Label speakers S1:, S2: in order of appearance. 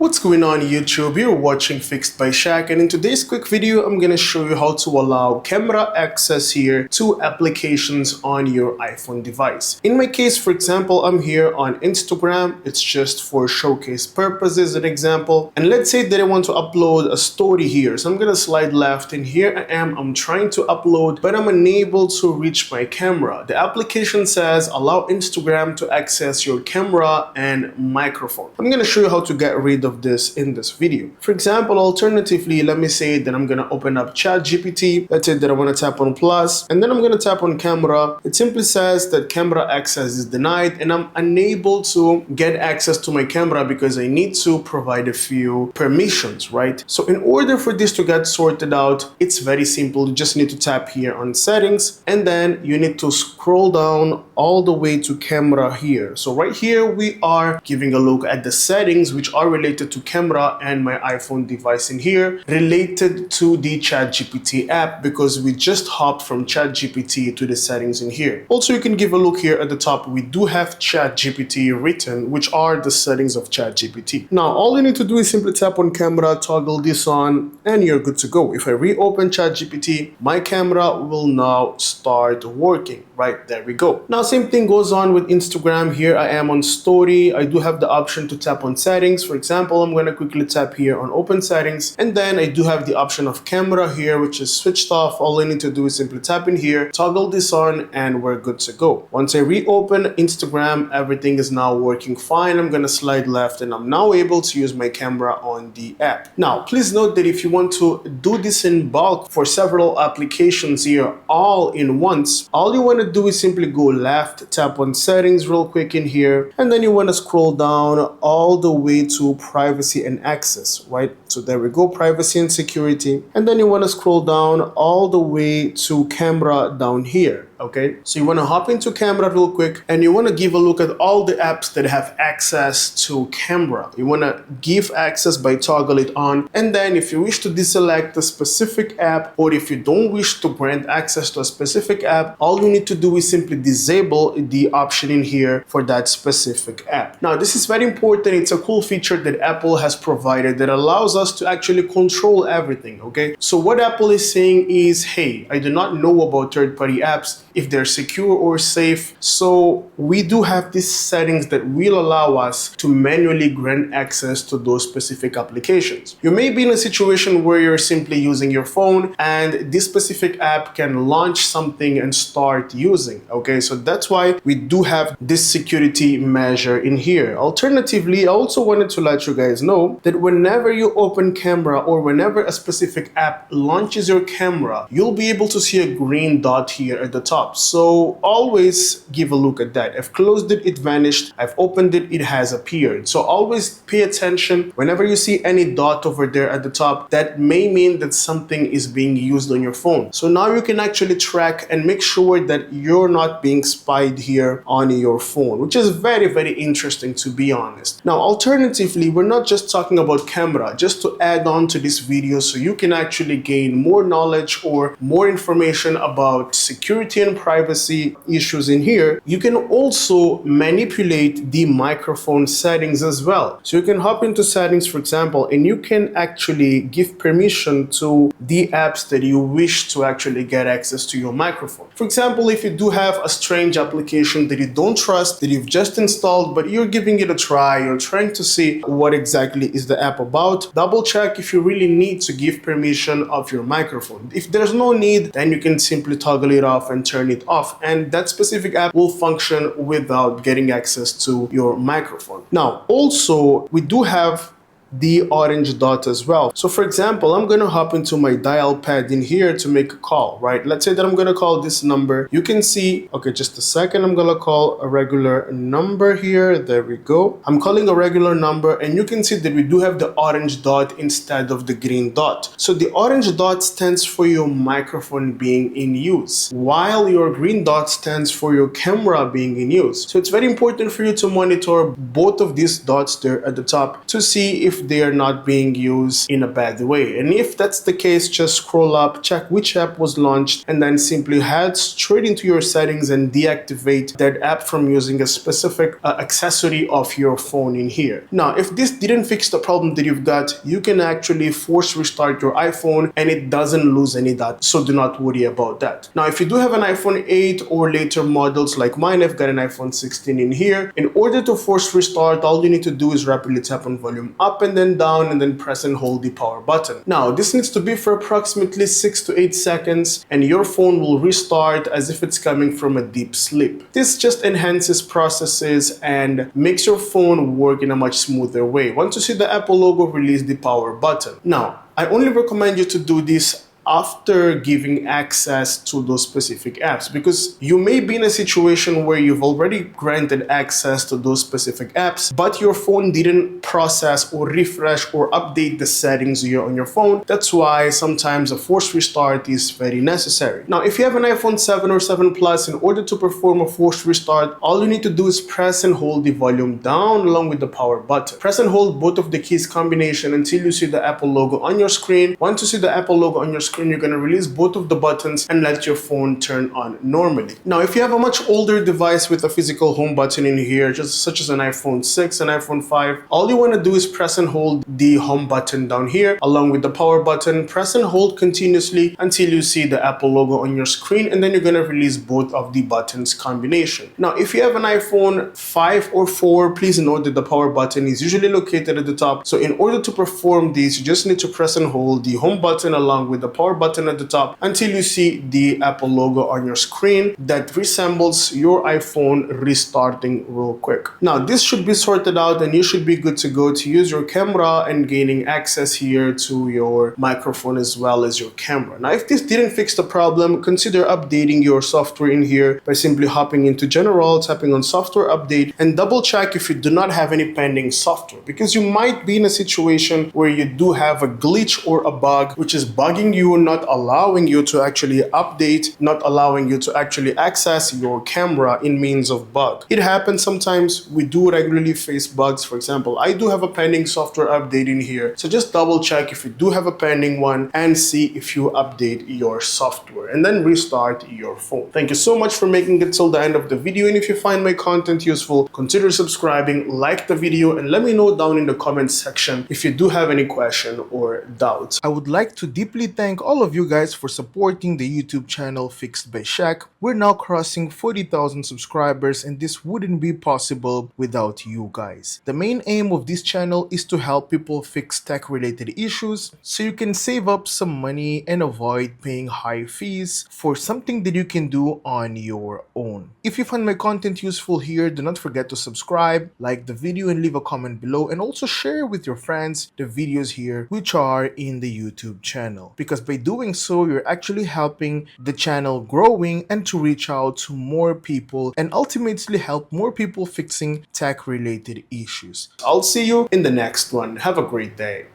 S1: What's going on YouTube? You're watching Fixed by Shaq, and in today's quick video I'm going to show you how to allow camera access here to applications on your iPhone device. In my case, for example, I'm here on Instagram. It's just for showcase purposes, an example. And let's say that I want to upload a story here. So I'm going to slide left, and here I am. I'm trying to upload, but I'm unable to reach my camera. The application says allow Instagram to access your camera and microphone. I'm going to show you how to get rid of this in this video. For example, alternatively, let me say that I'm going to open up ChatGPT. Let's say that I want to tap on plus, and then I'm going to tap on camera. It simply says that camera access is denied, and I'm unable to get access to my camera because I need to provide a few permissions, right? So in order for this to get sorted out, it's very simple. You just need to tap here on settings, and then you need to scroll down all the way to camera here. So right here, we are giving a look at the settings which are related to camera and my iPhone device in here, related to the ChatGPT app, because we just hopped from ChatGPT to the settings in here. Also, you can give a look here at the top. We do have ChatGPT written, which are the settings of ChatGPT. Now, all you need to do is simply tap on camera, toggle this on, and you're good to go. If I reopen ChatGPT, my camera will now start working. Right, there we go. Now, same thing goes on with Instagram. Here I am on story. I do have the option to tap on settings. For example, I'm going to quickly tap here on open settings, and then I do have the option of camera here, which is switched off. All I need to do is simply tap in here, toggle this on, and we're good to go. Once I reopen Instagram, everything is now working fine. I'm going to slide left, and I'm now able to use my camera on the app. Now, please note that if you want to do this in bulk for several applications here all in once, all you want to do is simply go left, tap on settings real quick in here, and then you want to scroll down all the way to privacy and access, right? So there we go, privacy and security, and then you want to scroll down all the way to camera down here. Okay, so you want to hop into camera real quick, and you want to give a look at all the apps that have access to camera. You want to give access by toggle it on, and then if you wish to deselect a specific app, or if you don't wish to grant access to a specific app, all you need to do is simply disable the option in here for that specific app. Now, this is very important. It's a cool feature that Apple has provided that allows us to actually control everything. Okay, so what Apple is saying is, hey, I do not know about third-party apps, if they're secure or safe. So we do have these settings that will allow us to manually grant access to those specific applications. You may be in a situation where you're simply using your phone and this specific app can launch something and start using. Okay, so that's why we do have this security measure in here. Alternatively, I also wanted to let you guys know that whenever you open camera, or whenever a specific app launches your camera, you'll be able to see a green dot here at the top. So always give a look at that. I've closed it, it vanished. I've opened it, it has appeared. So always pay attention. Whenever you see any dot over there at the top, that may mean that something is being used on your phone. So now you can actually track and make sure that you're not being spied here on your phone, which is very, very interesting, to be honest. Now, alternatively, we're not just talking about camera. Just to add on to this video so you can actually gain more knowledge or more information about security and privacy issues in here, you can also manipulate the microphone settings as well. So you can hop into settings, for example, and you can actually give permission to the apps that you wish to actually get access to your microphone. For example, if you do have a strange application that you don't trust, that you've just installed, but you're giving it a try, you're trying to see what exactly is the app about, double check if you really need to give permission of your microphone. If there's no need, then you can simply toggle it off and turn it off, and that specific app will function without getting access to your microphone. Now, also, we do have the orange dot as well. So for example, I'm going to hop into my dial pad in here to make a call, right? Let's say that I'm going to call this number. You can see, okay, just a second, I'm going to call a regular number here. There we go. I'm calling a regular number, and you can see that we do have the orange dot instead of the green dot. So the orange dot stands for your microphone being in use, while your green dot stands for your camera being in use. So it's very important for you to monitor both of these dots there at the top to see if if they are not being used in a bad way. And if that's the case, just scroll up, check which app was launched, and then simply head straight into your settings and deactivate that app from using a specific accessory of your phone in here. Now, if this didn't fix the problem that you've got, you can actually force restart your iPhone and it doesn't lose any data, so do not worry about that. Now, if you do have an iPhone 8 or later models like mine, I've got an iPhone 16 in here. In order to force restart, all you need to do is rapidly tap on volume up and then down and then press and hold the power button. Now, this needs to be for approximately 6 to 8 seconds and your phone will restart as if it's coming from a deep sleep. This just enhances processes and makes your phone work in a much smoother way. Once you see the Apple logo, release the power button. Now, I only recommend you to do this after giving access to those specific apps, because you may be in a situation where you've already granted access to those specific apps, but your phone didn't process or refresh or update the settings here on your phone. That's why sometimes a forced restart is very necessary. Now, if you have an iPhone 7 or 7 Plus, in order to perform a forced restart, all you need to do is press and hold the volume down along with the power button. Press and hold both of the keys combination until you see the Apple logo on your screen. Once you see the Apple logo on your screen, you're going to release both of the buttons and let your phone turn on normally. Now, if you have a much older device with a physical home button in here, just such as an iPhone 6, an iPhone 5, all you want to do is press and hold the home button down here along with the power button. Press and hold continuously until you see the Apple logo on your screen, and then you're going to release both of the buttons combination. Now, if you have an iPhone 5 or 4, please note that the power button is usually located at the top. So in order to perform this, you just need to press and hold the home button along with the power button at the top until you see the Apple logo on your screen that resembles your iPhone restarting real quick. Now, this should be sorted out and you should be good to go to use your camera and gaining access here to your microphone as well as your camera. Now, if this didn't fix the problem, consider updating your software in here by simply hopping into General, tapping on Software Update, and double check if you do not have any pending software, because you might be in a situation where you do have a glitch or a bug which is bugging you, not allowing you to actually update, not allowing you to actually access your camera in means of bug. It happens sometimes. We do regularly face bugs. For example, I do have a pending software update in here, so just double check if you do have a pending one and see if you update your software and then restart your phone. Thank you so much for making it till the end of the video, and if you find my content useful, consider subscribing, like the video, and let me know down in the comment section if you do have any question or doubts. I would like to deeply thank all of you guys for supporting the YouTube channel Fixed by Shaq. We're now crossing 40,000 subscribers, and this wouldn't be possible without you guys. The main aim of this channel is to help people fix tech-related issues so you can save up some money and avoid paying high fees for something that you can do on your own. If you find my content useful here, do not forget to subscribe, like the video, and leave a comment below, and also share with your friends the videos here which are in the YouTube channel, because by doing so you're actually helping the channel growing and to reach out to more people and ultimately help more people fixing tech related issues. I'll see you in the next one. Have a great day.